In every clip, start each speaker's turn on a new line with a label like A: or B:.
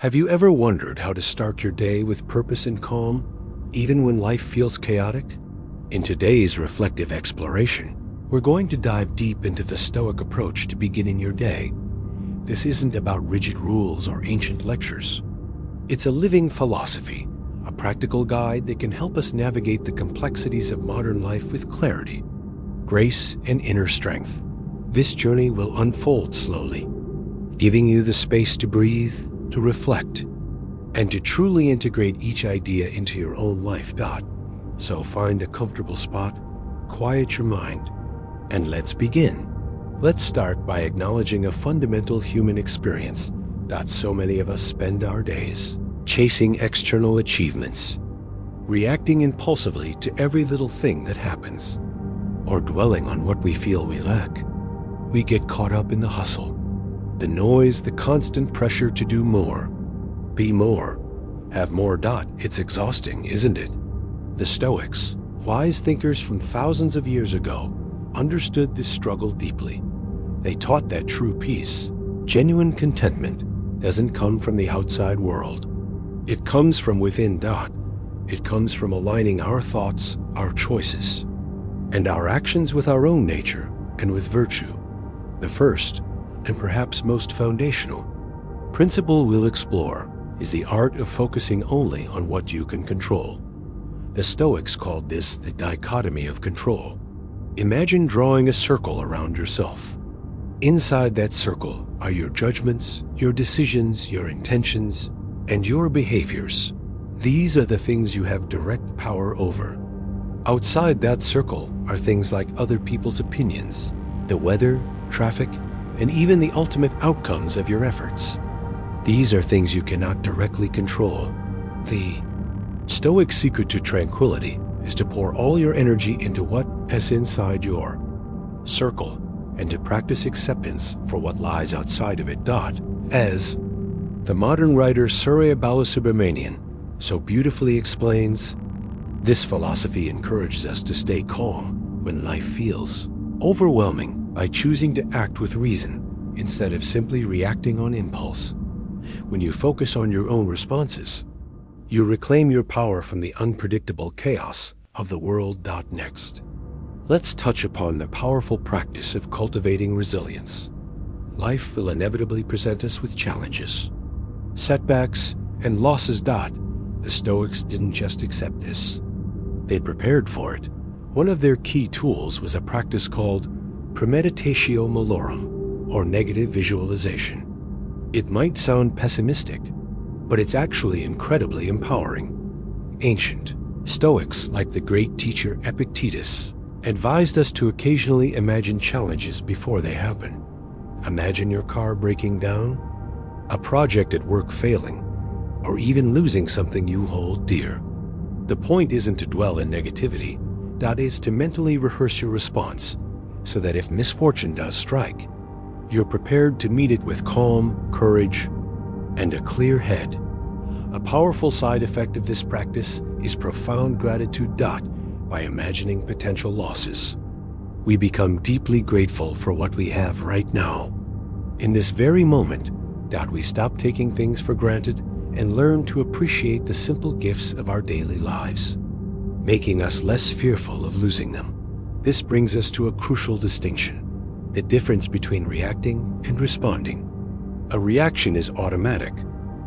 A: Have you ever wondered how to start your day with purpose and calm, even when life feels chaotic? In today's reflective exploration, we're going to dive deep into the Stoic approach to beginning your day. This isn't about rigid rules or ancient lectures. It's a living philosophy, a practical guide that can help us navigate the complexities of modern life with clarity, grace, and inner strength. This journey will unfold slowly, giving you the space to breathe, to reflect, and to truly integrate each idea into your own life. So find a comfortable spot, quiet your mind, and let's begin. Let's start by acknowledging a fundamental human experience. So many of us spend our days chasing external achievements, reacting impulsively to every little thing that happens, or dwelling on what we feel we lack. We get caught up in the hustle, the noise, the constant pressure to do more, be more, have more. It's exhausting, isn't it? The Stoics, wise thinkers from thousands of years ago, understood this struggle deeply. They taught that true peace, genuine contentment, doesn't come from the outside world. It comes from within. It comes from aligning our thoughts, our choices, and our actions with our own nature and with virtue. The first, and perhaps most foundational, principle we'll explore is the art of focusing only on what you can control. The Stoics called this the dichotomy of control. Imagine drawing a circle around yourself. Inside that circle are your judgments, your decisions, your intentions, and your behaviors. These are the things you have direct power over. Outside that circle are things like other people's opinions, the weather, traffic, and even the ultimate outcomes of your efforts. These are things you cannot directly control. The Stoic secret to tranquility is to pour all your energy into what is inside your circle and to practice acceptance for what lies outside of it. As the modern writer Surya Balasubramanian so beautifully explains, this philosophy encourages us to stay calm when life feels overwhelming by choosing to act with reason instead of simply reacting on impulse. When you focus on your own responses, you reclaim your power from the unpredictable chaos of the world. Next, let's touch upon the powerful practice of cultivating resilience. Life will inevitably present us with challenges, setbacks, and losses. The Stoics didn't just accept this. They prepared for it. One of their key tools was a practice called premeditatio malorum, or negative visualization. It might sound pessimistic, but it's actually incredibly empowering. Ancient Stoics, like the great teacher Epictetus, advised us to occasionally imagine challenges before they happen. Imagine your car breaking down, a project at work failing, or even losing something you hold dear. The point isn't to dwell in negativity. That is to mentally rehearse your response so that if misfortune does strike, you're prepared to meet it with calm, courage, and a clear head. A powerful side effect of this practice is profound gratitude. By imagining potential losses, we become deeply grateful for what we have right now. In this very moment, we stop taking things for granted and learn to appreciate the simple gifts of our daily lives, making us less fearful of losing them. This brings us to a crucial distinction: the difference between reacting and responding. A reaction is automatic,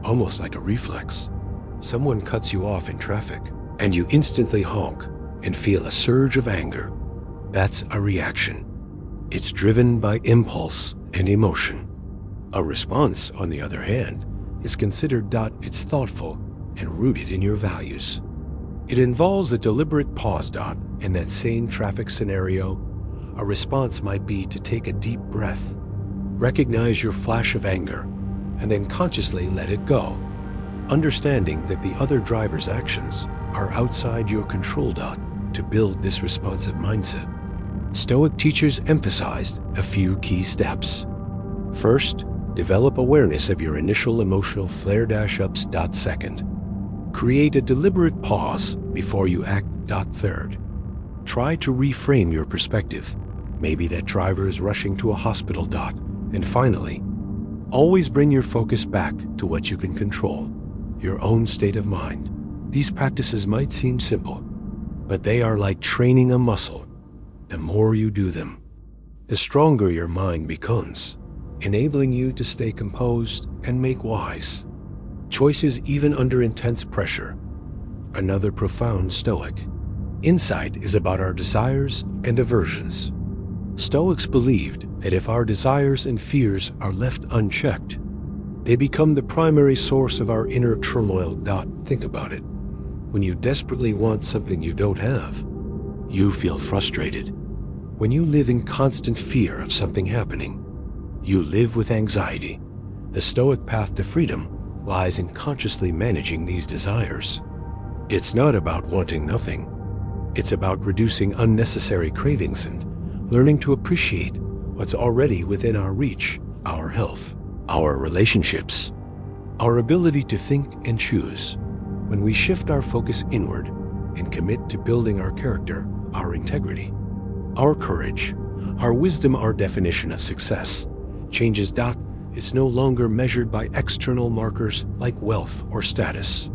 A: almost like a reflex. Someone cuts you off in traffic, and you instantly honk and feel a surge of anger. That's a reaction. It's driven by impulse and emotion. A response, on the other hand, is considered it's thoughtful and rooted in your values. It involves a deliberate pause. In that same traffic scenario, a response might be to take a deep breath, recognize your flash of anger, and then consciously let it go, understanding that the other driver's actions are outside your control. To build this responsive mindset, Stoic teachers emphasized a few key steps. First, develop awareness of your initial emotional flare-ups. Second, create a deliberate pause before you act. Third, try to reframe your perspective. Maybe that driver is rushing to a hospital. And finally, Always bring your focus back to what you can control, your own state of mind. These practices might seem simple, but they are like training a muscle. The more you do them, the stronger your mind becomes, enabling you to stay composed and make wise choices even under intense pressure. Another profound Stoic insight is about our desires and aversions. Stoics believed that if our desires and fears are left unchecked, they become the primary source of our inner turmoil. Think about it. When you desperately want something you don't have, you feel frustrated. When you live in constant fear of something happening, you live with anxiety. The Stoic path to freedom lies in consciously managing these desires. It's not about wanting nothing. It's about reducing unnecessary cravings and learning to appreciate what's already within our reach: our health, our relationships, our ability to think and choose. When we shift our focus inward and commit to building our character, our integrity, our courage, our wisdom, our definition of success changes. It's no longer measured by external markers like wealth or status,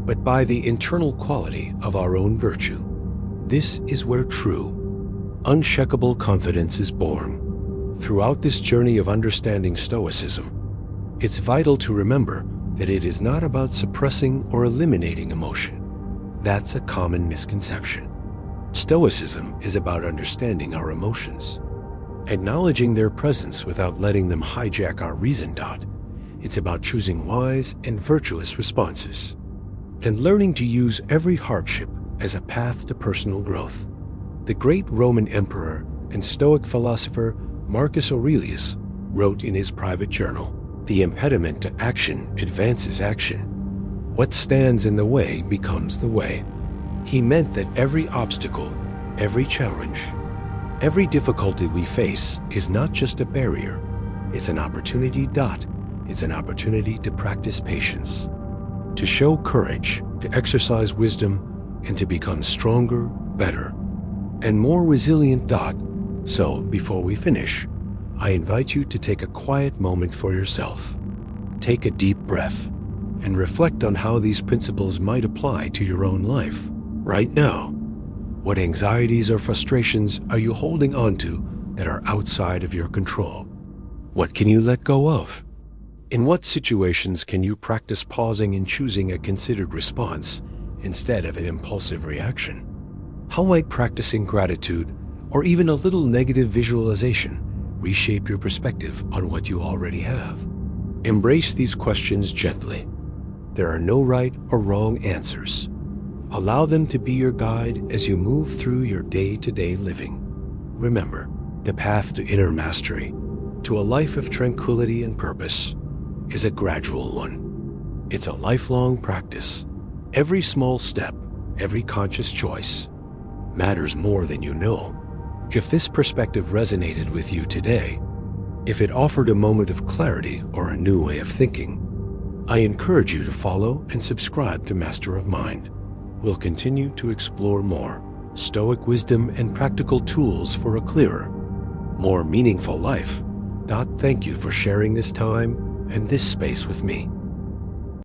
A: but by the internal quality of our own virtue. This is where true, unshakable confidence is born. Throughout this journey of understanding Stoicism, it's vital to remember that it is not about suppressing or eliminating emotion. That's a common misconception. Stoicism is about understanding our emotions, acknowledging their presence without letting them hijack our reason. It's about choosing wise and virtuous responses, and learning to use every hardship as a path to personal growth. The great Roman emperor and Stoic philosopher Marcus Aurelius wrote in his private journal, "The impediment to action advances action. What stands in the way becomes the way." He meant that every obstacle, every challenge, every difficulty we face is not just a barrier, it's an opportunity. It's an opportunity to practice patience, to show courage, to exercise wisdom, and to become stronger, better, and more resilient. So, before we finish, I invite you to take a quiet moment for yourself. Take a deep breath and reflect on how these principles might apply to your own life. Right now, what anxieties or frustrations are you holding on to that are outside of your control? What can you let go of? In what situations can you practice pausing and choosing a considered response instead of an impulsive reaction? How might practicing gratitude or even a little negative visualization reshape your perspective on what you already have? Embrace these questions gently. There are no right or wrong answers. Allow them to be your guide as you move through your day-to-day living. Remember, the path to inner mastery, to a life of tranquility and purpose, is a gradual one. It's a lifelong practice. Every small step, every conscious choice, matters more than you know. If this perspective resonated with you today, if it offered a moment of clarity or a new way of thinking, I encourage you to follow and subscribe to Master of Mind. We'll continue to explore more Stoic wisdom and practical tools for a clearer, more meaningful life. Thank you for sharing this time and this space with me.